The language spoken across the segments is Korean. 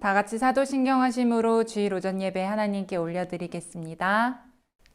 다 같이 사도신경하심으로 주일 오전 예배 하나님께 올려드리겠습니다.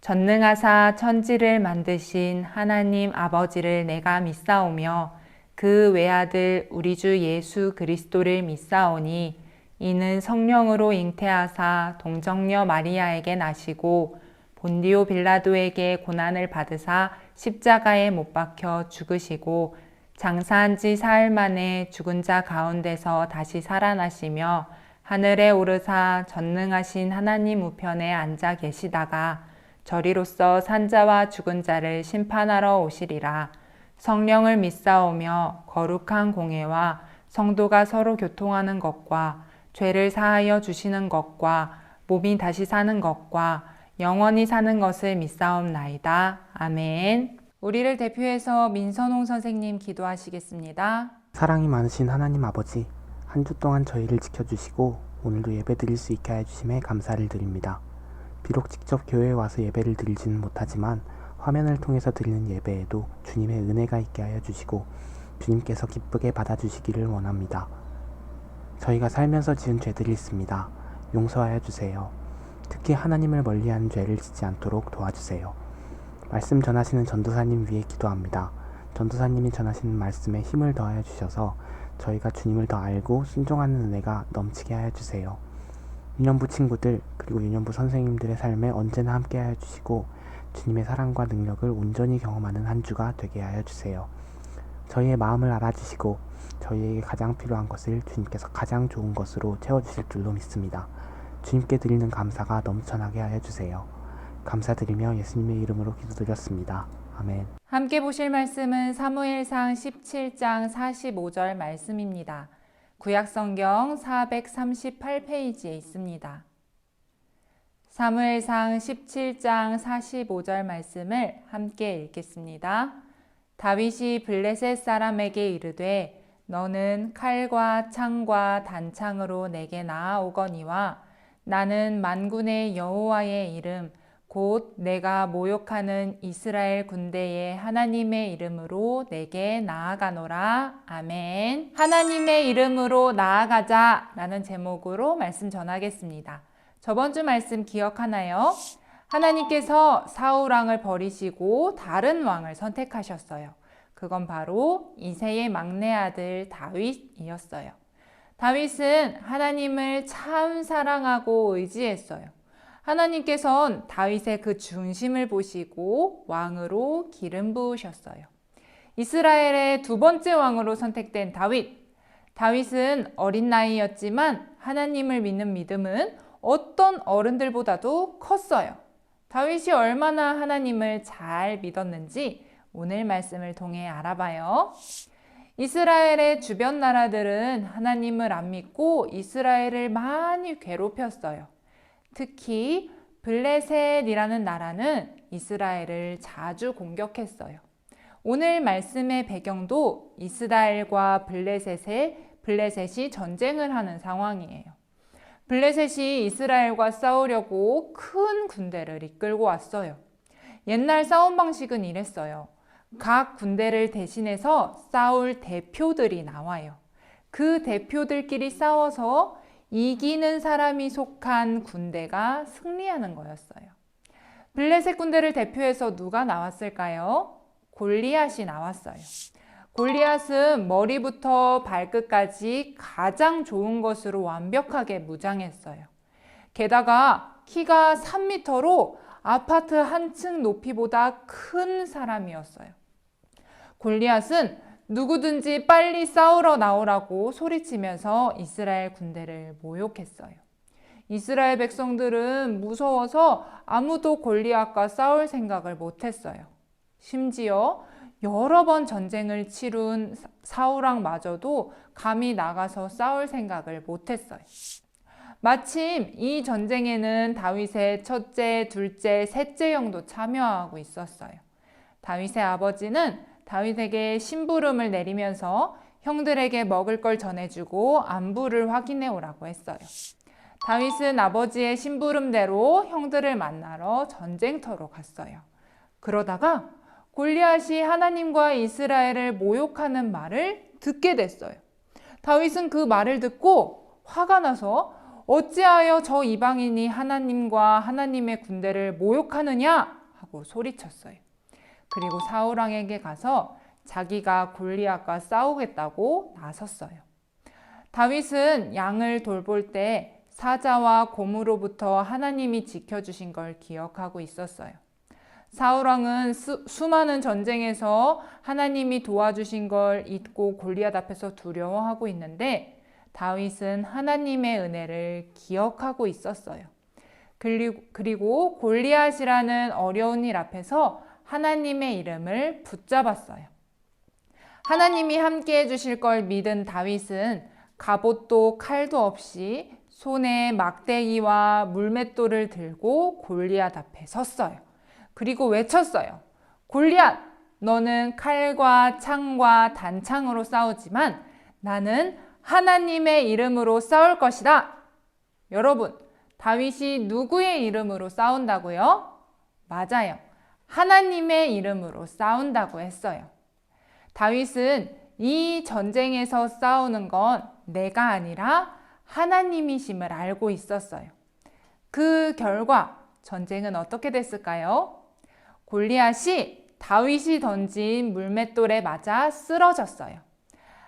전능하사 천지를 만드신 하나님 아버지를 내가 믿사오며 그 외아들 우리 주 예수 그리스도를 믿사오니 이는 성령으로 잉태하사 동정녀 마리아에게 나시고 본디오 빌라도에게 고난을 받으사 십자가에 못 박혀 죽으시고 장사한 지 사흘 만에 죽은 자 가운데서 다시 살아나시며 하늘에 오르사 전능하신 하나님 우편에 앉아 계시다가 저리로서 산자와 죽은 자를 심판하러 오시리라. 성령을 믿사오며 거룩한 공회와 성도가 서로 교통하는 것과 죄를 사하여 주시는 것과 몸이 다시 사는 것과 영원히 사는 것을 믿사옵나이다. 아멘. 우리를 대표해서 민선홍 선생님 기도하시겠습니다. 사랑이 많으신 하나님 아버지, 한 주 동안 저희를 지켜주시고 오늘도 예배 드릴 수 있게 해주심에 감사를 드립니다. 비록 직접 교회에 와서 예배를 드리지는 못하지만 화면을 통해서 드리는 예배에도 주님의 은혜가 있게 하여 주시고 주님께서 기쁘게 받아주시기를 원합니다. 저희가 살면서 지은 죄들이 있습니다. 용서하여 주세요. 특히 하나님을 멀리하는 죄를 짓지 않도록 도와주세요. 말씀 전하시는 전도사님 위해 기도합니다. 전도사님이 전하시는 말씀에 힘을 더하여 주셔서 저희가 주님을 더 알고 순종하는 은혜가 넘치게 하여 주세요. 유년부 친구들 그리고 유년부 선생님들의 삶에 언제나 함께 하여 주시고 주님의 사랑과 능력을 온전히 경험하는 한 주가 되게 하여 주세요. 저희의 마음을 알아주시고 저희에게 가장 필요한 것을 주님께서 가장 좋은 것으로 채워주실 줄로 믿습니다. 주님께 드리는 감사가 넘쳐나게 하여 주세요. 감사드리며 예수님의 이름으로 기도드렸습니다. 아멘. 함께 보실 말씀은 사무엘상 17장 45절 말씀입니다. 구약성경 438페이지에 있습니다. 사무엘상 17장 45절 말씀을 함께 읽겠습니다. 다윗이 블레셋 사람에게 이르되 너는 칼과 창과 단창으로 내게 나아오거니와 나는 만군의 여호와의 이름 곧 내가 모욕하는 이스라엘 군대의 하나님의 이름으로 내게 나아가노라. 아멘. 하나님의 이름으로 나아가자 라는 제목으로 말씀 전하겠습니다. 저번 주 말씀 기억하나요? 하나님께서 사울 왕을 버리시고 다른 왕을 선택하셨어요. 그건 바로 이새의 막내 아들 다윗이었어요. 다윗은 하나님을 참 사랑하고 의지했어요. 하나님께서는 다윗의 그 중심을 보시고 왕으로 기름 부으셨어요. 이스라엘의 두 번째 왕으로 선택된 다윗. 다윗은 어린 나이였지만 하나님을 믿는 믿음은 어떤 어른들보다도 컸어요. 다윗이 얼마나 하나님을 잘 믿었는지 오늘 말씀을 통해 알아봐요. 이스라엘의 주변 나라들은 하나님을 안 믿고 이스라엘을 많이 괴롭혔어요. 특히 블레셋이라는 나라는 이스라엘을 자주 공격했어요. 오늘 말씀의 배경도 이스라엘과 블레셋이 전쟁을 하는 상황이에요. 블레셋이 이스라엘과 싸우려고 큰 군대를 이끌고 왔어요. 옛날 싸움 방식은 이랬어요. 각 군대를 대신해서 싸울 대표들이 나와요. 그 대표들끼리 싸워서 이기는 사람이 속한 군대가 승리하는 거였어요. 블레셋 군대를 대표해서 누가 나왔을까요? 골리앗이 나왔어요. 골리앗은 머리부터 발끝까지 가장 좋은 것으로 완벽하게 무장했어요. 게다가 키가 3m로 아파트 한 층 높이보다 큰 사람이었어요. 골리앗은 누구든지 빨리 싸우러 나오라고 소리치면서 이스라엘 군대를 모욕했어요. 이스라엘 백성들은 무서워서 아무도 골리앗과 싸울 생각을 못했어요. 심지어 여러 번 전쟁을 치룬 사울왕마저도 감히 나가서 싸울 생각을 못했어요. 마침 이 전쟁에는 다윗의 첫째, 둘째, 셋째 형도 참여하고 있었어요. 다윗의 아버지는 다윗에게 심부름을 내리면서 형들에게 먹을 걸 전해주고 안부를 확인해 오라고 했어요. 다윗은 아버지의 심부름대로 형들을 만나러 전쟁터로 갔어요. 그러다가 골리앗이 하나님과 이스라엘을 모욕하는 말을 듣게 됐어요. 다윗은 그 말을 듣고 화가 나서 어찌하여 저 이방인이 하나님과 하나님의 군대를 모욕하느냐 하고 소리쳤어요. 그리고 사울 왕에게 가서 자기가 골리앗과 싸우겠다고 나섰어요. 다윗은 양을 돌볼 때 사자와 곰으로부터 하나님이 지켜주신 걸 기억하고 있었어요. 사울 왕은 수많은 전쟁에서 하나님이 도와주신 걸 잊고 골리앗 앞에서 두려워하고 있는데 다윗은 하나님의 은혜를 기억하고 있었어요. 그리고 골리앗이라는 어려운 일 앞에서 하나님의 이름을 붙잡았어요. 하나님이 함께 해주실 걸 믿은 다윗은 갑옷도 칼도 없이 손에 막대기와 물맷돌을 들고 골리앗 앞에 섰어요. 그리고 외쳤어요. 골리앗, 너는 칼과 창과 단창으로 싸우지만 나는 하나님의 이름으로 싸울 것이다. 여러분, 다윗이 누구의 이름으로 싸운다고요? 맞아요. 하나님의 이름으로 싸운다고 했어요. 다윗은 이 전쟁에서 싸우는 건 내가 아니라 하나님이심을 알고 있었어요. 그 결과 전쟁은 어떻게 됐을까요? 골리앗이 다윗이 던진 물맷돌에 맞아 쓰러졌어요.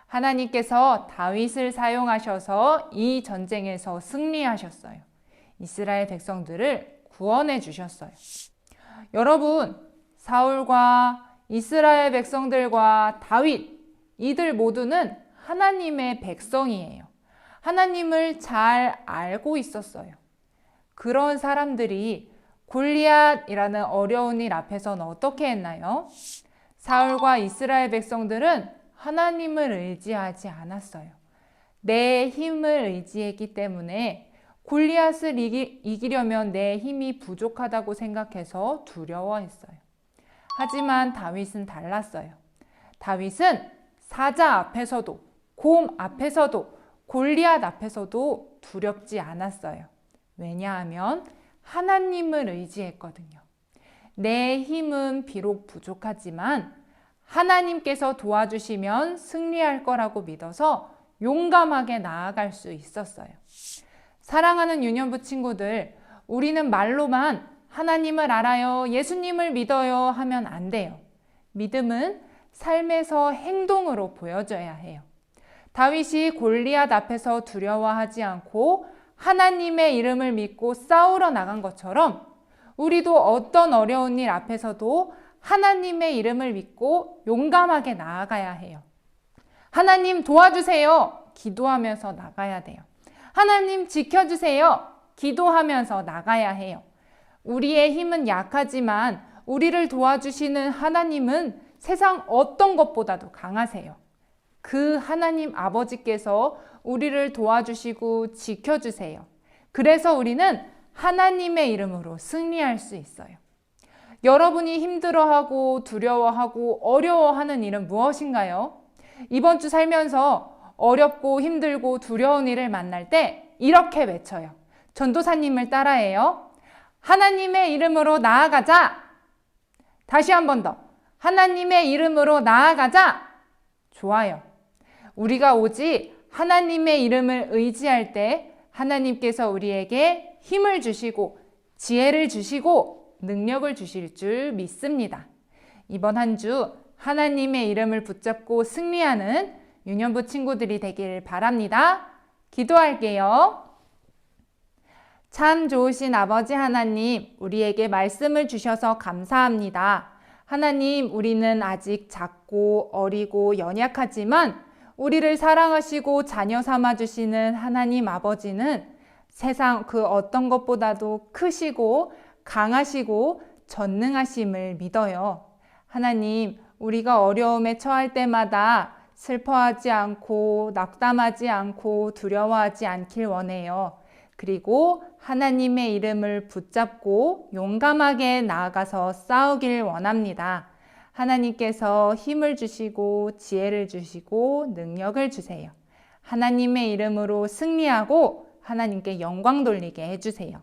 하나님께서 다윗을 사용하셔서 이 전쟁에서 승리하셨어요. 이스라엘 백성들을 구원해 주셨어요. 여러분, 사울과 이스라엘 백성들과 다윗, 이들 모두는 하나님의 백성이에요. 하나님을 잘 알고 있었어요. 그런 사람들이 골리앗이라는 어려운 일 앞에서는 어떻게 했나요? 사울과 이스라엘 백성들은 하나님을 의지하지 않았어요. 내 힘을 의지했기 때문에 골리앗을 이기려면 내 힘이 부족하다고 생각해서 두려워했어요. 하지만 다윗은 달랐어요. 다윗은 사자 앞에서도, 곰 앞에서도, 골리앗 앞에서도 두렵지 않았어요. 왜냐하면 하나님을 의지했거든요. 내 힘은 비록 부족하지만 하나님께서 도와주시면 승리할 거라고 믿어서 용감하게 나아갈 수 있었어요. 사랑하는 유년부 친구들, 우리는 말로만 하나님을 알아요, 예수님을 믿어요 하면 안 돼요. 믿음은 삶에서 행동으로 보여져야 해요. 다윗이 골리앗 앞에서 두려워하지 않고 하나님의 이름을 믿고 싸우러 나간 것처럼 우리도 어떤 어려운 일 앞에서도 하나님의 이름을 믿고 용감하게 나아가야 해요. 하나님 도와주세요. 기도하면서 나가야 돼요. 하나님 지켜주세요. 기도하면서 나가야 해요. 우리의 힘은 약하지만 우리를 도와주시는 하나님은 세상 어떤 것보다도 강하세요. 그 하나님 아버지께서 우리를 도와주시고 지켜주세요. 그래서 우리는 하나님의 이름으로 승리할 수 있어요. 여러분이 힘들어하고 두려워하고 어려워하는 일은 무엇인가요? 이번 주 살면서 어렵고 힘들고 두려운 일을 만날 때 이렇게 외쳐요. 전도사님을 따라해요. 하나님의 이름으로 나아가자. 다시 한 번 더. 하나님의 이름으로 나아가자. 좋아요. 우리가 오직 하나님의 이름을 의지할 때 하나님께서 우리에게 힘을 주시고 지혜를 주시고 능력을 주실 줄 믿습니다. 이번 한 주 하나님의 이름을 붙잡고 승리하는 유년부 친구들이 되길 바랍니다. 기도할게요. 참 좋으신 아버지 하나님, 우리에게 말씀을 주셔서 감사합니다. 하나님, 우리는 아직 작고 어리고 연약하지만 우리를 사랑하시고 자녀 삼아주시는 하나님 아버지는 세상 그 어떤 것보다도 크시고 강하시고 전능하심을 믿어요. 하나님, 우리가 어려움에 처할 때마다 슬퍼하지 않고 낙담하지 않고 두려워하지 않길 원해요. 그리고 하나님의 이름을 붙잡고 용감하게 나아가서 싸우길 원합니다. 하나님께서 힘을 주시고 지혜를 주시고 능력을 주세요. 하나님의 이름으로 승리하고 하나님께 영광 돌리게 해주세요.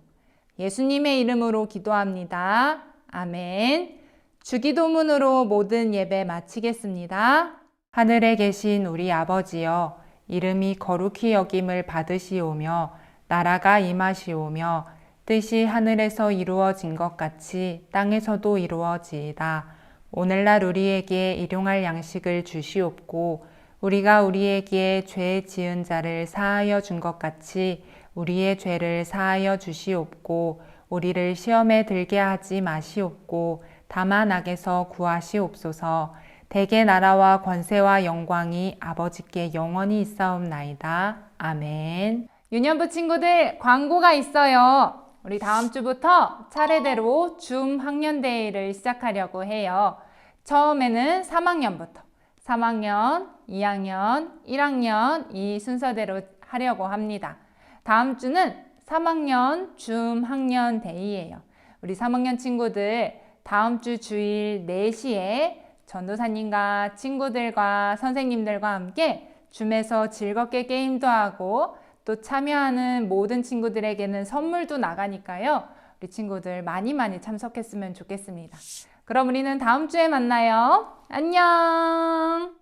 예수님의 이름으로 기도합니다. 아멘. 주기도문으로 모든 예배 마치겠습니다. 하늘에 계신 우리 아버지여, 이름이 거룩히 여김을 받으시오며 나라가 임하시오며 뜻이 하늘에서 이루어진 것 같이 땅에서도 이루어지이다. 오늘날 우리에게 일용할 양식을 주시옵고 우리가 우리에게 죄 지은 자를 사하여 준 것 같이 우리의 죄를 사하여 주시옵고 우리를 시험에 들게 하지 마시옵고 다만 악에서 구하시옵소서. 대개 나라와 권세와 영광이 아버지께 영원히 있사옵나이다. 아멘. 유년부 친구들, 광고가 있어요. 우리 다음 주부터 차례대로 줌 학년대회를 시작하려고 해요. 처음에는 3학년부터 3학년, 2학년, 1학년 이 순서대로 하려고 합니다. 다음 주는 3학년 줌 학년대회예요. 우리 3학년 친구들 다음 주 주일 4시에 전도사님과 친구들과 선생님들과 함께 줌에서 즐겁게 게임도 하고 또 참여하는 모든 친구들에게는 선물도 나가니까요. 우리 친구들 많이 참석했으면 좋겠습니다. 그럼 우리는 다음 주에 만나요. 안녕!